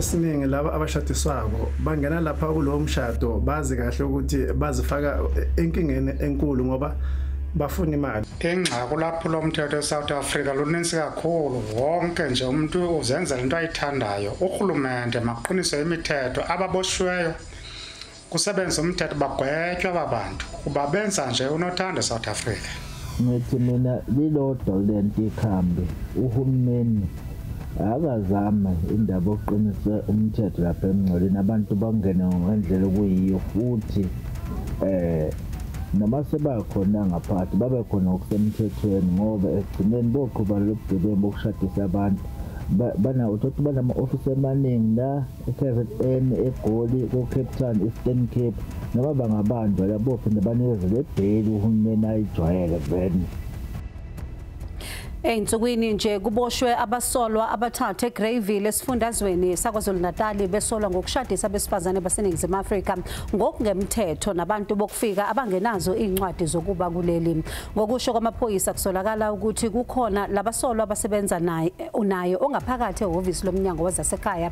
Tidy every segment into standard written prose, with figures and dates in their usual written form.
esiningi laba abashadiswako bangena lapha kulowo mshado bazi kahle ukuthi bazifaka enkingeni enkulu ngoba bafuna imali. Ingxaki lapho mthetho eSouth Africa luninzi kakhulu. Wonke nje umuntu uzenzela into ayithandayo. Urhulumente maqinise imithetho ababoshweyo kusebenza umthetho bagwetywa ababantu kuba benza nje unothanda eSouth Africa. Ngithi mina lilodwa lento ikhambi uhulumeni akazama indaba oqinisa umthetho lapha emngceleni abantu bangene ngendlela okuyiyo futhi noma sebakhona ngaphathi babe khona okusemthethweni ngoba egcineni boqhuba lobugebengu bokushadisa abantu bana uthothi banama office emaningi la eKZN eGoli kuCape Town Eastern Cape noma bangabanjwa labo phinde banikeze bail uhulumeni ayijwayele vele. Ezinsukwini nje kuboshwe abasolwa abathathu eGreyville esifundazweni saKwaZulu-Natal besolwa ngokushadisa abesifazane baseNingizimu Afrika ngokungemthetho nabantu bokufika abangenazo izincwadi zokuba kuleli. Ngokusho kwamaphoyisa kusolakala ukuthi kukhona labasolwa abasebenza naye ongaphakathi ehhovisi lomnyango wezasekhaya.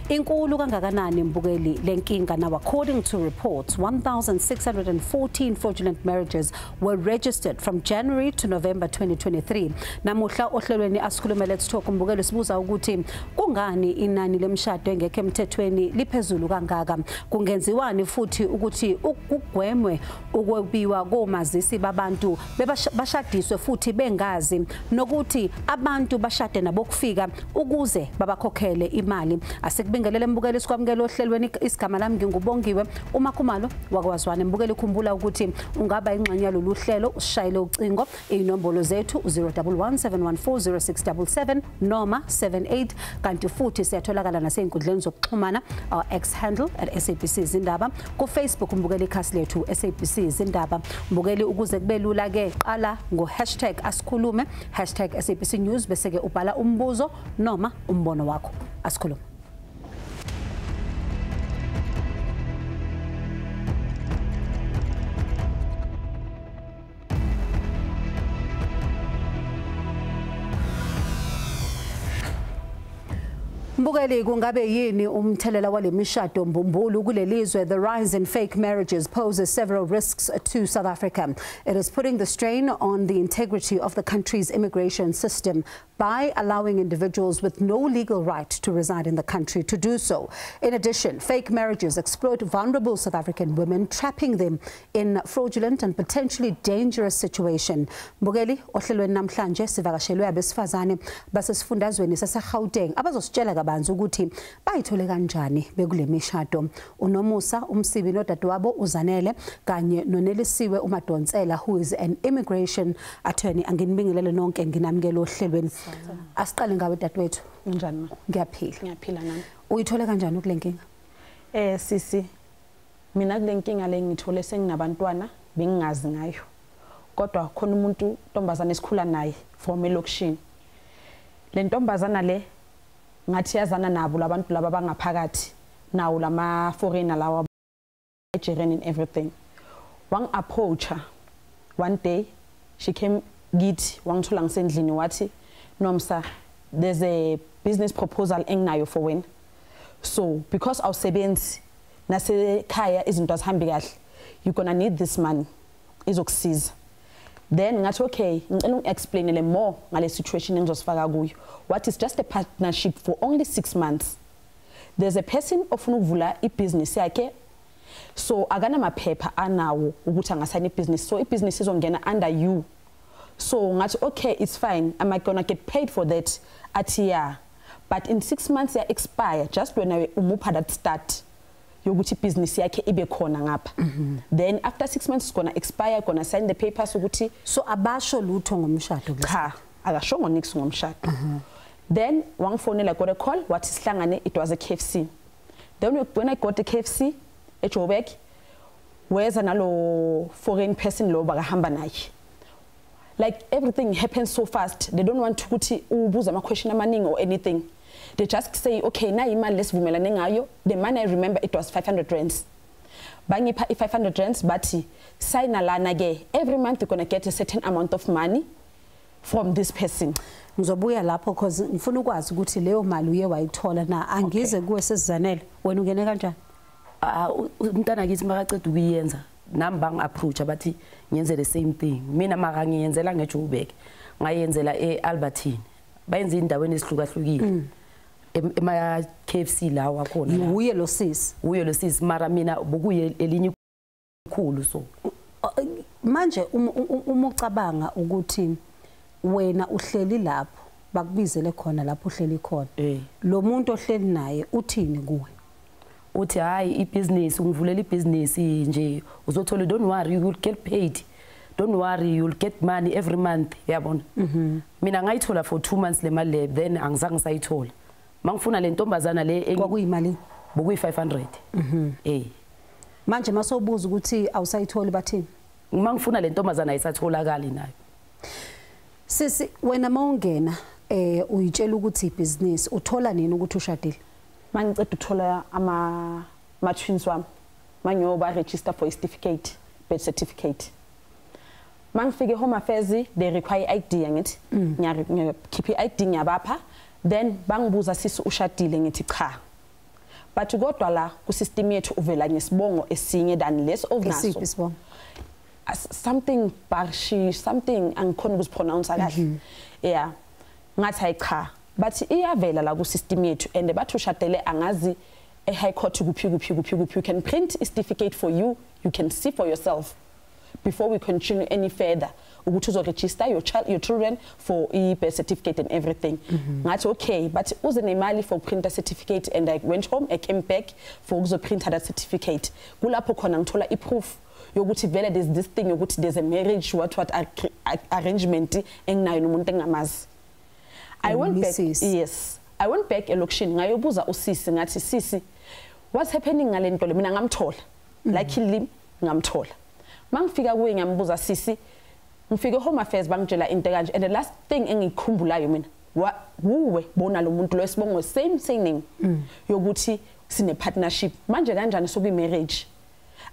Inkulu kangakanani mbukeli lenkinga now according to reports 1614 fraudulent marriages were registered from January to November 2023. Namuhla ohlelweni asikhulume let's talk mbukelo sibuza ukuthi kungani inani lemshado engekho emthethweni liphezulu kangaka, kungenziwani futhi ukuthi kugwemwe ukwebiwa komazisi babantu bashadiswe futhi bengazi nokuthi abantu bashade nabokufika ukuze babakhokhele imali. Asikubingelele mbukelo sikwamukela ohlelweni isigama lami ngingubongiwe uMakhumalo wakwazwane. Mbukelo ukhumbula ukuthi ungaba ingxenye yalolu hlelo usishayele ucingo inombolo zethu 011-714-0677 noma 78 kanti futhi siyatholakala nasey'nkundleni zokuxhumana our X handle @SABC Izindaba ku Facebook mbukeli ikhasi lethu SABC Izindaba. Mbukeli ukuze kube lula ke qala #asikhulume #SABC News bese ke ubhala umbuzo noma umbono wakho. Asikhulume. Mbukeli kungabe yini umthelela wale mishado mbumbulu kulelizwe? The rise in fake marriages poses several risks to South Africa. It is putting the strain on the integrity of the country's immigration system by allowing individuals with no legal right to reside in the country to do so. In addition, fake marriages exploit vulnerable South African women, trapping them in fraudulent and potentially dangerous situation. Mbukeli ohlelweni namhlanje sivakashelwe abesifazane basesifundazweni saseGauteng abazositshela kabanzi ukuthi bayithole kanjani bekule mishado. UNomusa umsibi nodadewabo uZanele kanye noNelisiwe uMadonsela who is an immigration attorney. Anginibingelele nonke nginamukela ohlelweni. Asiqale ngawe dadewethu. Njani ma? Ngiyaphila nami. Uyithole kanjani kule nkinga? Sisi mina kule nkinga le ngithole senginabantwana bengingazi ngayo. Kodwa khona umuntu ntombazana esikhula naye from elokishini. Le ntombazana le ngathi yazana nabo labantu laba bangaphakathi nawo lama foreigner lawa Nigerian and everything. Wang approach her one day, she came githi wangithola ngisendlini wathi Nomsa, there's a business proposal enginayo for wena. So because awusebenzi nasekhaya izinto azihambi kahle, you're gonna need this money izokusiza. Then ngathi okay ngicela ungiexplainele more ngale situation engizosifaka kuyo. What is just a partnership for only 6 months. There's a person ofuna ukuvula ibusiness yakhe, so akana maphepha anawo ukuthi angasayina ibusiness, so ibusiness izongena under you. So ngathi okay it's fine, am I gonna get paid for that? Athi yeah, but in 6 months ya expire just when I umupha that start yokuthi business yakhe ibe khona ngapha. Then after 6 months it's gonna expire, gonna sign the papers ukuthi so abasho lutho ngomshado. Cha akashongo nix ngomshado. Then wangifonela got a call wathi sihlangane, it was a KFC. Then when I got the KFC eJoburg, where's analo foreign person lo bakahamba naye. Like everything happens so fast, they don't want to ubuza ama question amaningi or anything. They just say okay na imali lesivumelane ngayo. The money I remember it was 500 rands. Bangipha 500 rands but sign lana ke every month you're going to get a certain amount of money from this person. Ngizobuya lapho because ngifuna ukwazi ukuthi leyo mali uye wayithola na angize kuwe sesizanele wena ungene kanjani? Umntana kithi makaceda ukuyenza nami bang-approach bathi ngiyenze the same thing. Mina makangiyenzela ngeJoburg ngayenzela eAlbertine bayenza indaweni ezihlukahlukile ema KFC la wakhona. Uye lo sis mara mina bokuye elinye ikhulu so manje uma ucabanga ukuthi wena uhleli lapho bakubizele khona lapho uhleli khona lo muntu ohleli naye uthini kuwe? Uthi hayi ibusiness ungivulela ibusiness nje uzothola don't worry you will get paid, don't worry you will get money every month yabona. Mina ngayithola for 2 months le mali le then angizange sayithola mangifuna le ntombazana le kwakuyimali bokuyi 500 manje masobuza ukuthi awusayitholi bathini mangifuna le ntombazana ayisatholakali nayo. Sisi wena mawungena uyitshela ukuthi ibusiness uthola nini ukuthi ushadile? Mangicela ukuthola ama twins wami manyoba register for certificate, birth certificate. Mangifike home affairs they require ID ngithi ngiyakhipha ID ngiyabapha then bangibuza sisi ushadile ngithi cha. But kodwa la ku system yethu uvela ngesibongo esinye than less of naso. Something barshi something angikhona ukuzipronounce kahle. Yeah. Ngathi hayi cha. But iyavela la ku system yethu and bathi ushadele angazi high court kuphi you can print a certificate for you can see for yourself before we continue any further ukuthi uzo register your children for birth certificate and everything. Ngathi okay but uze nemali for printer certificate and I went home I came back for ukuzo printer that certificate kulapho khona ngithola iproof yokuthi vele there's this thing yokuthi there's a marriage what arrangement enginayo nomuntu engamazi. I went back, yes. I went back election ngayobuza usisi ngathi sisi what's happening ngale nto le mina ngamthola luckily ngamthola mangifika kuye ngiyambuza sisi ngifike home affairs bangitshela into kanje and the last thing engikhumbulayo mina wuwe bona lo muntu lo esibongo same thing yokuthi sine partnership manje kanjani sokuyi marriage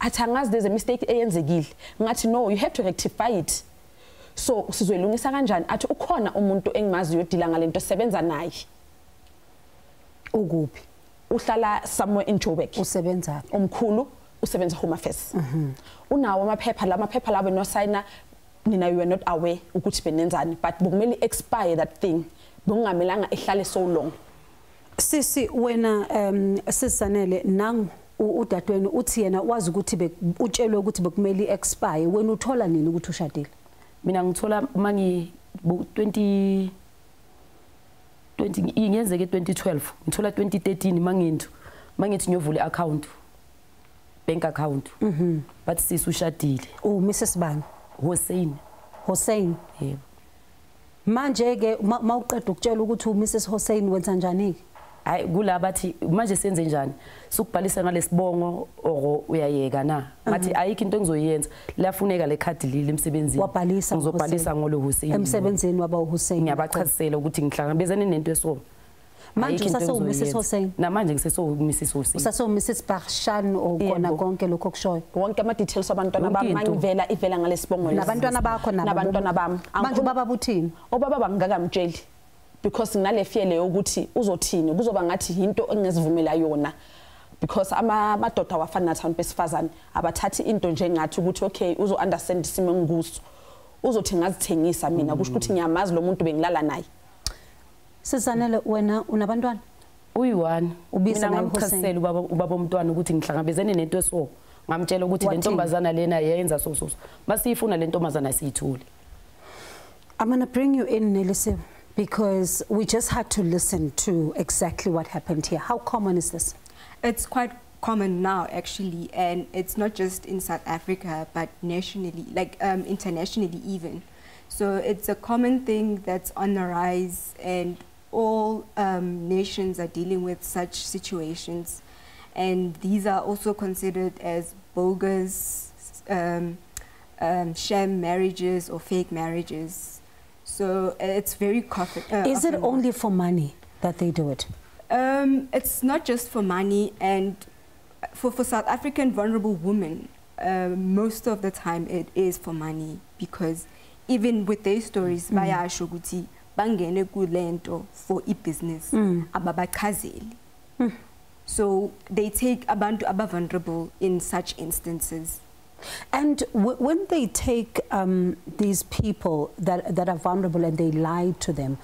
athi angazi there's a mistake eyenzekile ngathi no you have to rectify it. So sizoyilungisa kanjani athi ukhona umuntu engimazi yodila ngalento sebenza naye ukuphi uhlala somewhere in Joburg usebenza omkhulu usebenza home affairs unawo amaphepha labo no signer nina you are not aware ukuthi benenzani but bokumele expire that thing bungamelanga ehlale so long. Sisi wena sisanele nangu udadweni uthi yena wazi ukuthi utshelwe ukuthi bekumele expire wena uthola nini ukuthi ushadile? Mina ngithola mangi 20 ingenzeke 2012 ngithola 2013 mangithi ngiyovula account bank account but sisi ushadile. Mrs Bani Hussein yebo. Manje ke mawuqeda ukutshela ukuthi uMrs Hussein wenza njani? Hayi kula bathi manje senze njani sokubhalisa ngalesibongo oro uyayeka na ngathi ayikho into engizoyenza lafuneka le card lili emsebenzini wabhalisa ngizobhalisa ngolo Hussein emsebenzini waba uHussein ngiyabachazisela ukuthi ngihlangabezene nento eso manje usaso Mrs Hussein namanje ngiseso Mrs Hussein usaso Mrs Barshan okona konke lokho kushoyo wonke ama details abantwana bami mangivela ivela ngalesibongo nabantwana bakho nabantwana bami manje ubaba buthini obaba bangakamtsheli because nginale fear leyo ukuthi uzothini kuzoba ngathi into engezivumela yona because amadoda wafana nathi besifazane abathathi into njengathi ukuthi okay uzo understand isimo engikuso uzothi ngazithengisa mina kusho ukuthi ngiyamazi lo muntu bengilala naye. Sizanele wena unabantwana? Uyi-1 ubisa ngamchasisela ubaba umntwana ukuthi ngihlangabezene nento eso ngamtshela ukuthi le ntombazana lena yenza so masifuna le ntombazana siyithule. I'm going to bring you in Nelise because we just had to listen to exactly what happened here. How common is this? It's quite common now actually, and it's not just in South Africa but nationally, like internationally even. So it's a common thing that's on the rise, and all nations are dealing with such situations, and these are also considered as bogus sham marriages or fake marriages. So it's very common. Is it only for money that they do it? It's not just for money, and for South African vulnerable women, most of the time it is for money, because even with their stories, bayasho ukuthi bangene kulento for business ababachazeli. So they take abantu vulnerable in such instances. And when they take these people that are vulnerable and they lie to them,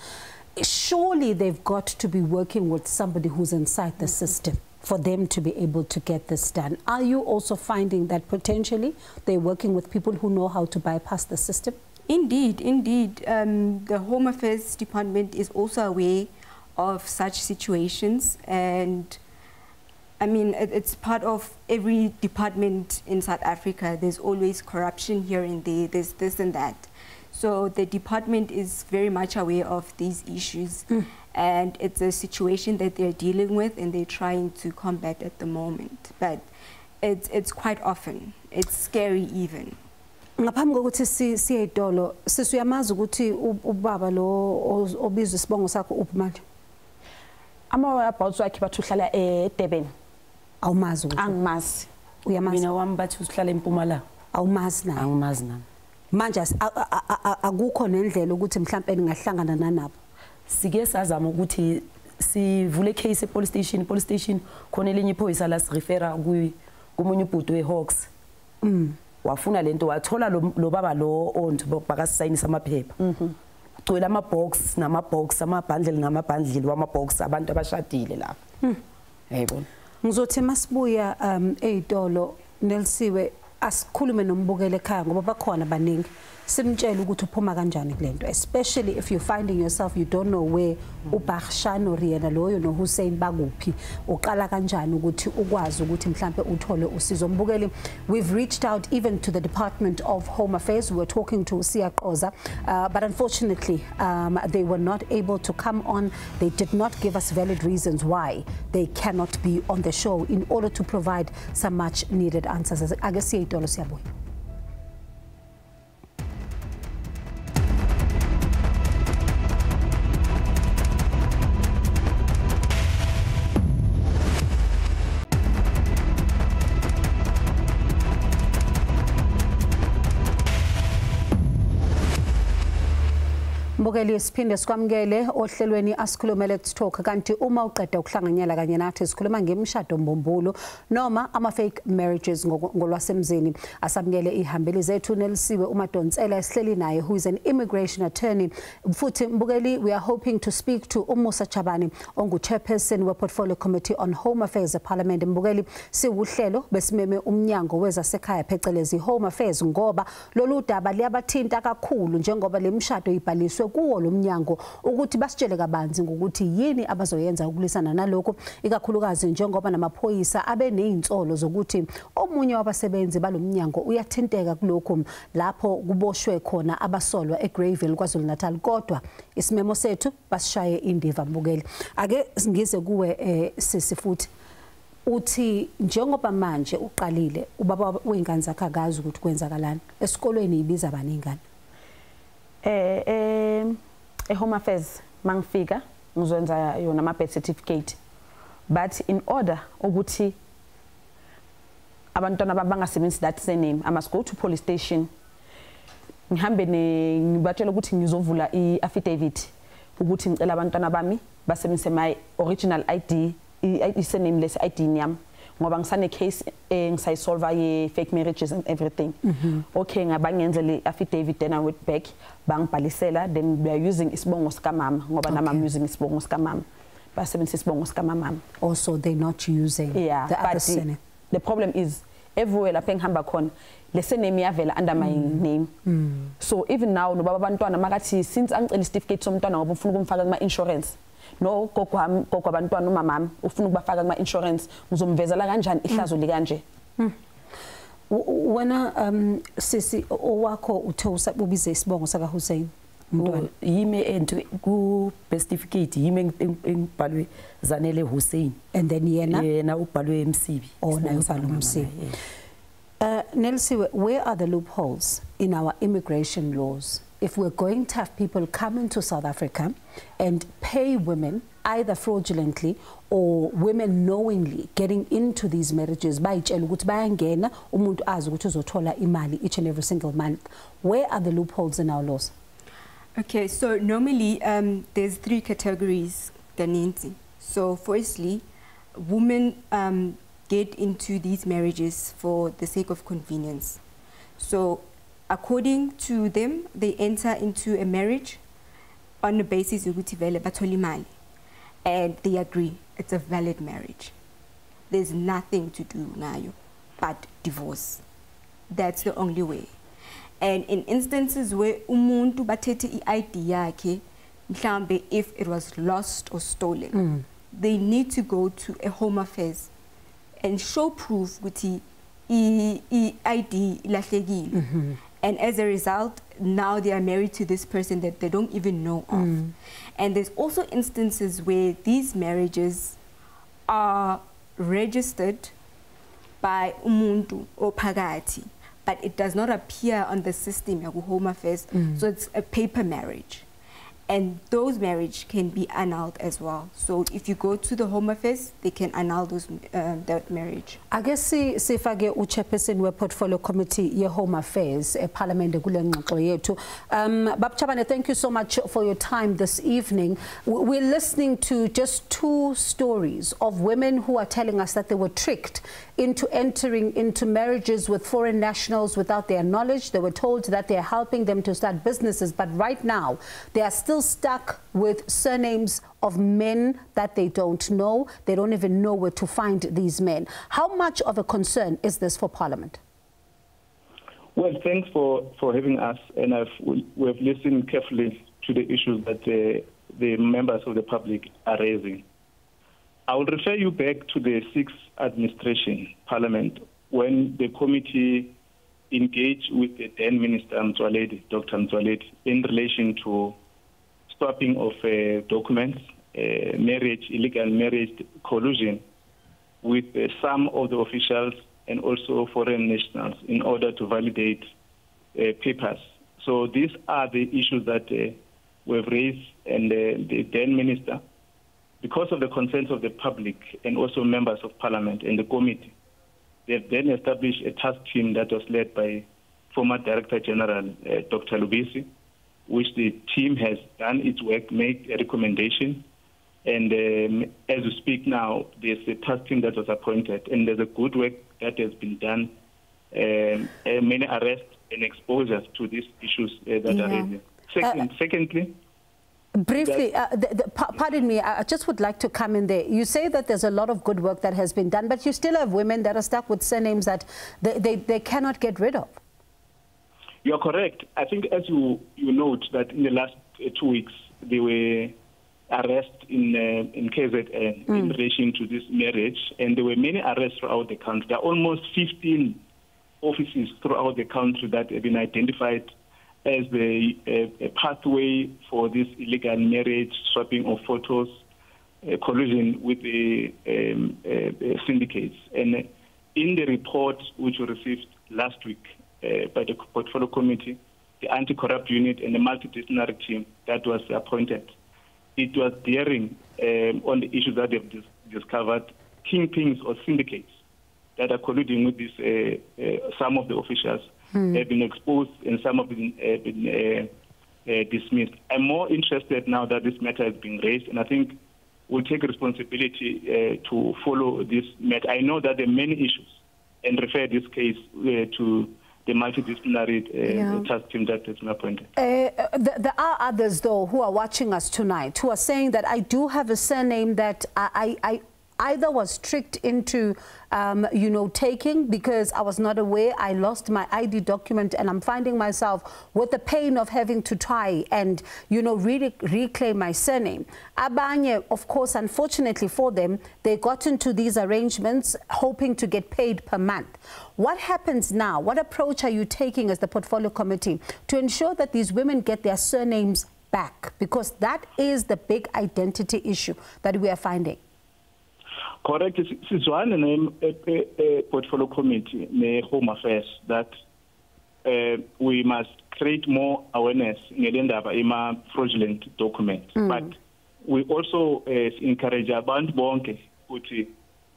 surely they've got to be working with somebody who's inside the system for them to be able to get this done. Are you also finding that potentially they're working with people who know how to bypass the system? Indeed, indeed. The Home Affairs Department is also aware of such situations, and I mean, it's part of every department in South Africa. There's always corruption here and there, there's this and that. So the department is very much aware of these issues, and it's a situation that they're dealing with and they're trying to combat at the moment. But it's quite often, it's scary even. Ngaphambi kokuthi siye eDolo, sisuyamazi ukuthi ubaba lo obizwa isibongo sakho uphi manje? Ama-about wakhe bathi uhlala eDurban. Awumazi ukuthi? Angimazi. Uyamazi? Mina wami bathi uhlala eMpumalanga. Awumazi na? Angimazi nami. Manje akukho nendlela ukuthi mhlambe ningahlangana nanabo. Sike sazama ukuthi sivule case police station khona elinye iphoyisa la sirefera kumunye ubhuti weHawks. Wafuna lento wathola lo baba lo onto bakasayinisa amaphepha. Ucwela ama-box nama-box amabhandle ngamabhandle wama-box abantu abashadile lapha. Yayibona. Ngizothi masibuya eDolo Nelisiwe asikhulume nombukele ekhaya ngoba bakhona baningi simtshela ukuthi uphuma kanjani kulento, especially if you're finding yourself you don't know where uBakhshan Oriana loyo no Hussein bakuphi uqala kanjani ukuthi ukwazi ukuthi mhlambe uthole usizo. Mbukeli, we've reached out even to the Department of Home Affairs. We were talking to Siyaqoza, but unfortunately they were not able to come on. They did not give us valid reasons why they cannot be on the show in order to provide some much needed answers. Ake siye eDolo siyabuya. Mbukeli siphinde sikwamukele ohlelweni asikhulume let's talk, kanti uma uqeda ukuhlanganyela kanye nathi sikhuluma ngemishado mbumbulu noma ama-fake marriages ngolwasemzini. Asamukele ihambeli zethu Nelisiwe uMadonsela esihleli naye who is an immigration attorney. Futhi Mbukeli, we are hoping to speak to Musa Chabani ongu-chairperson we-portfolio committee on home affairs eParliament. Mbukeli, siwuhlelo besimeme umnyango wezasekhaya phecelezi home affairs ngoba lolu daba liyabathinta kakhulu njengoba le mishado ibhaliswe kuwo lo mnyango ukuthi basitshele kabanzi ngokuthi yini abazoyenza ukulisana naloko, ikakhulukazi njengoba namaphoyisa abenezinsolo zokuthi omunye wabasebenzi balomnyango uyathinteka kulokho lapho kuboshwe khona abasolwa eGreyville KwaZulu-Natal. Kodwa isimemo sethu basishaye indiva. Mbukeli, ake singize kuwe sisi futhi uthi njengoba manje uqalile ubaba wengane zakhe akazi ukuthi kwenzakalani esikolweni ibiza abaningana. Home affairs mangifika ngizwenza yona ama birth certificate, but in order ukuthi abantwana bangasebenzisi that surname I must go to police station ngihambe ngibatshela ukuthi ngizovula i-affidavit ukuthi ngicela abantwana bami basebenzise my original ID i-surname less ID yami ngoba ngisane case ngisayisolva ye-fake marriages and everything. Okay, ngabangenze le affidavit, then I went back bangibhalisela, then we are using isibongo sikamama ngoba nama I'm using isibongo sikamama basebenzisa isibongo sikamama. Also they're not using the other surname. The problem is everywhere lapha engihamba khona le surname iyavela under my name. So even now no baba abantwana makathi since angicela certificate somntwana ngoba ufuna ukumfaka kuma insurance, no gogo abantwana umama ufuna ukubafaka kuma insurance, ngizomvezela kanjani ihlazo likanje. Wena sisi owakho uthe ubize isibongo saka Hussein mntwana yime ento ku birth certificate yime ngibhalwe Zanele Hussein, and then yena ubhalwe Msibi. Naye ubhalwe Msibi. Nelisiwe, where are the loopholes in our immigration laws if we're going to have people come into South Africa and pay women either fraudulently or women knowingly getting into these marriages bayitshela ukuthi bayangena umuntu azi ukuthi uzothola imali each and every single month. Where are the loopholes in our laws? Okay, so normally there's 3 categories, Daninzi. So firstly, women get into these marriages for the sake of convenience. So according to them, they enter into a marriage on the basis of imali, and they agree it's a valid marriage. There's nothing to do now but divorce. That's the only way. And in instances where umuntu bathethe i-ID yakhe, mhlambe if it was lost or stolen, they need to go to a Home Affairs and show proof ukuthi i-ID ilahlekile. And as a result, now they are married to this person that they don't even know of. And there's also instances where these marriages are registered by umuntu or phakathi, but it does not appear on the system of Home Affairs, so it's a paper marriage. And those marriage can be annulled as well. So if you go to the Home Affairs, they can annul those that marriage. I guess sifake uchairperson we portfolio committee ye Home Affairs Parliament kule ngxoxo yethu. Babchabane, thank you so much for your time this evening. We're listening to just 2 stories of women who are telling us that they were tricked into entering into marriages with foreign nationals without their knowledge. They were told that they're helping them to start businesses, but right now they are still stuck with surnames of men that they don't know. They don't even know where to find these men. How much of a concern is this for Parliament? Well, thanks for having us, and we've listened carefully to the issues that the members of the public are raising. I will refer you back to the 6th administration Parliament when the committee engaged with the then Minister Dr. Mzwaledi, in relation to swapping of documents, illegal marriage collusion with some of the officials and also foreign nationals in order to validate papers. So these are the issues that we've raised, and the then Minister, because of the concerns of the public and also members of Parliament and the committee, they've then established a task team that was led by former Director General Dr. Lubisi, which the team has done its work, made a recommendation, and as we speak now, there's a task team that was appointed, and there's a good work that has been done, many arrests and exposures to these issues that are raised. Secondly, briefly, pardon me, I just would like to come in there. You say that there's a lot of good work that has been done, but you still have women that are stuck with surnames that they cannot get rid of. You're correct. I think as you note that in the last 2 weeks, there were arrests in KZN in relation to this marriage, and there were many arrests throughout the country. There are almost 15 offices throughout the country that have been identified as a pathway for this illegal marriage, swapping of photos, collusion with the syndicates. And in the report which we received last week by the Portfolio Committee, the Anti-Corrupt Unit and the Multidisciplinary Team that was appointed, it was daring on the issues that they've discovered, kingpins or syndicates that are colluding with this, some of the officials have been exposed and some have been dismissed. I'm more interested now that this matter has been raised, and I think we'll take responsibility to follow this matter. I know that there are many issues, and refer this case to the multidisciplinary task team that has been appointed. There are others, though, who are watching us tonight, who are saying that I do have a surname that I either was tricked into, taking because I was not aware. I lost my ID document, and I'm finding myself with the pain of having to try and, really reclaim my surname. Abanye, of course, unfortunately for them, they got into these arrangements hoping to get paid per month. What happens now? What approach are you taking as the Portfolio Committee to ensure that these women get their surnames back? Because that is the big identity issue that we are finding. Correct. It's one name Portfolio Committee, the Home Affairs, that we must create more awareness in Izindaba fraudulent documents. But we also encourage abantu bonke ukuthi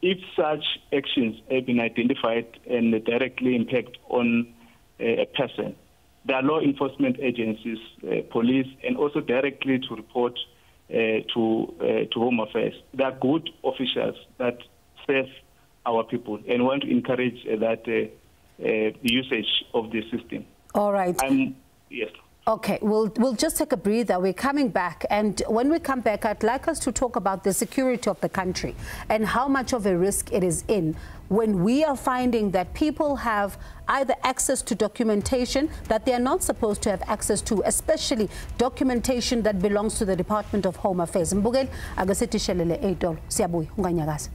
if such actions have been identified and directly impact on a person, there are law enforcement agencies, police, and also directly to report to Home Affairs. There are good officials that serve our people and want to encourage that the usage of the system. All right. Yes. Okay, we'll just take a breather. We're coming back, and when we come back, I'd like us to talk about the security of the country and how much of a risk it is in when we are finding that people have either access to documentation that they are not supposed to have access to, especially documentation that belongs to the Department of Home Affairs. Mbugeli akasithi shelele 8 siyabuya unganyakaza.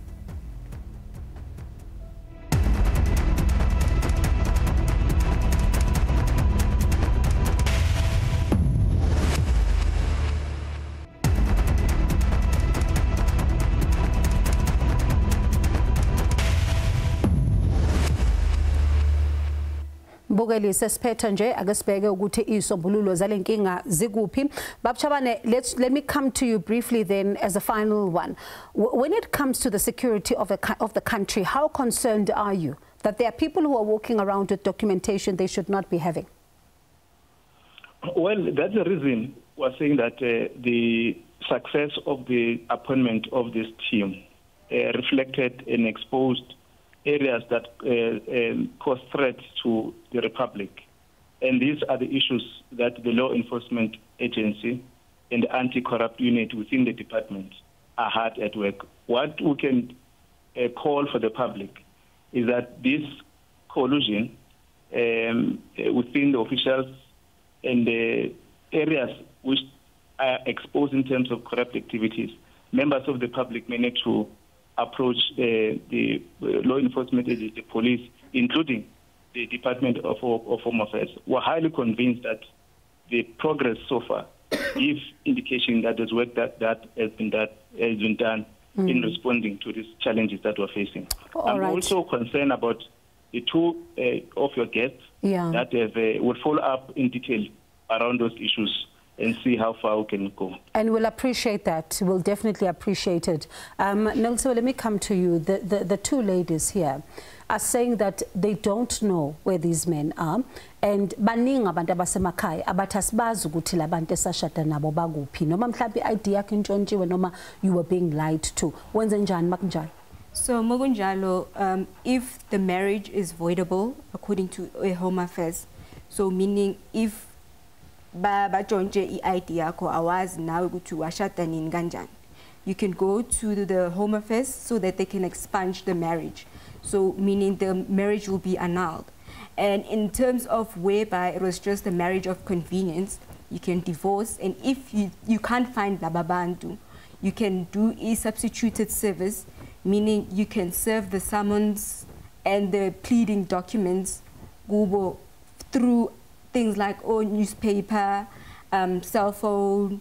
Mbugeli sesiphetha nje akesibheke ukuthi isombululo zalenkinga zikuphi. Babchabane, let me come to you briefly then as a final one. When it comes to the security of the country, how concerned are you that there are people who are walking around with documentation they should not be having? Well, that's the reason we're saying that the success of the appointment of this team reflected and exposed areas that cause threats to the Republic. And these are the issues that the law enforcement agency and the anti-corrupt unit within the department are hard at work. What we can call for the public is that this collusion within the officials and the areas which are exposed in terms of corrupt activities, members of the public may need to approach the law enforcement agency, the police, including the Department of Home Affairs. We're highly convinced that the progress so far gives indication that there's work that has been done in responding to these challenges that we're facing. I'm also concerned about the two of your guests that will follow up in detail around those issues and see how far we can go. And we'll appreciate that. We'll definitely appreciate it. Nelson, let me come to you. The two ladies here are saying that they don't know where these men are, and baningi abantu abasemakhaya abathi asibazi ukuthi labantu esashada nabo bakuphi noma mhlawumbe ID yakhe intshontshiwe noma you were being lied to. Wenze njani makunjalo? So Mogunjalo, if the marriage is voidable according to Home Affairs, so meaning if bajonje i-ID yakho awazi nawe ukuthi washada nini kanjani, you can go to the Home Affairs so that they can expunge the marriage. So meaning the marriage will be annulled. And in terms of whereby it was just a marriage of convenience, you can divorce, and if you can't find lababantu, you can do a substituted service, meaning you can serve the summons and the pleading documents through things like newspaper, cell phone,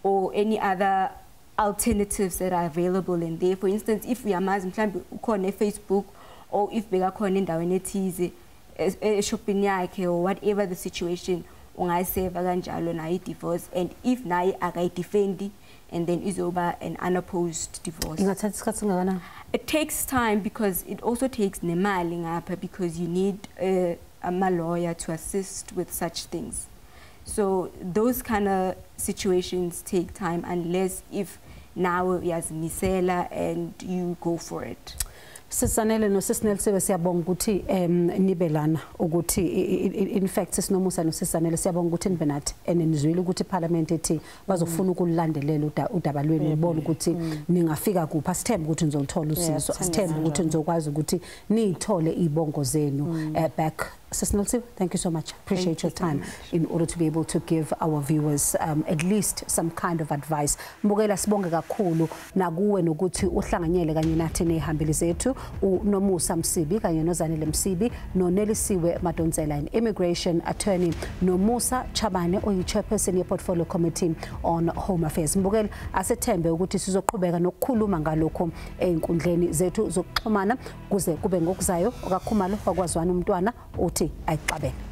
or any other alternatives that are available in there. For instance, if we are mhlawumbe ukhona Facebook, or if bekakhona endaweni ethize shopping yakhe, or whatever the situation, ungayiseva kanjalo naye divorce, and if naye akayidefendi, and then izoba an unopposed divorce. It takes time because it also takes nemali ngapha, because you need a lawyer to assist with such things. So those kind of situations take time, unless if now yazimisela and you go for it. Sisanele no Sisnelisiwe siyabonga ukuthi nibelana ukuthi in fact sisinomusa no Sisanele siyabonga ukuthi nibe nathi enizwile ukuthi iParliament ethi bazofuna ukulandelela udaba lwenu ubone ukuthi ningafika kuphi. Asithembe ukuthi nizolithola usizo, asithembe ukuthi nizokwazi ukuthi niyithole izibongo zenu back. Sisnelisiwe, thank you so much. Appreciate your time in order to be able to give our viewers at least some kind of advice. Mbukela sibonge kakhulu nakuwe nokuthi uhlanganyele kanye nathi nehambeli zethu uNomusa Msibi kanye noZanele Msibi noNelisiwe Madonsela, immigration attorney, noMusa Chabane oyi-chairperson ye-portfolio committee on home affairs. Mbukela asethembe ukuthi sizoqhubeka nokukhuluma ngalokho einkundleni zethu zokuxhumana kuze kube ngokuzayo okakhumalo kwakwazwana umntwana uthi ayixabene.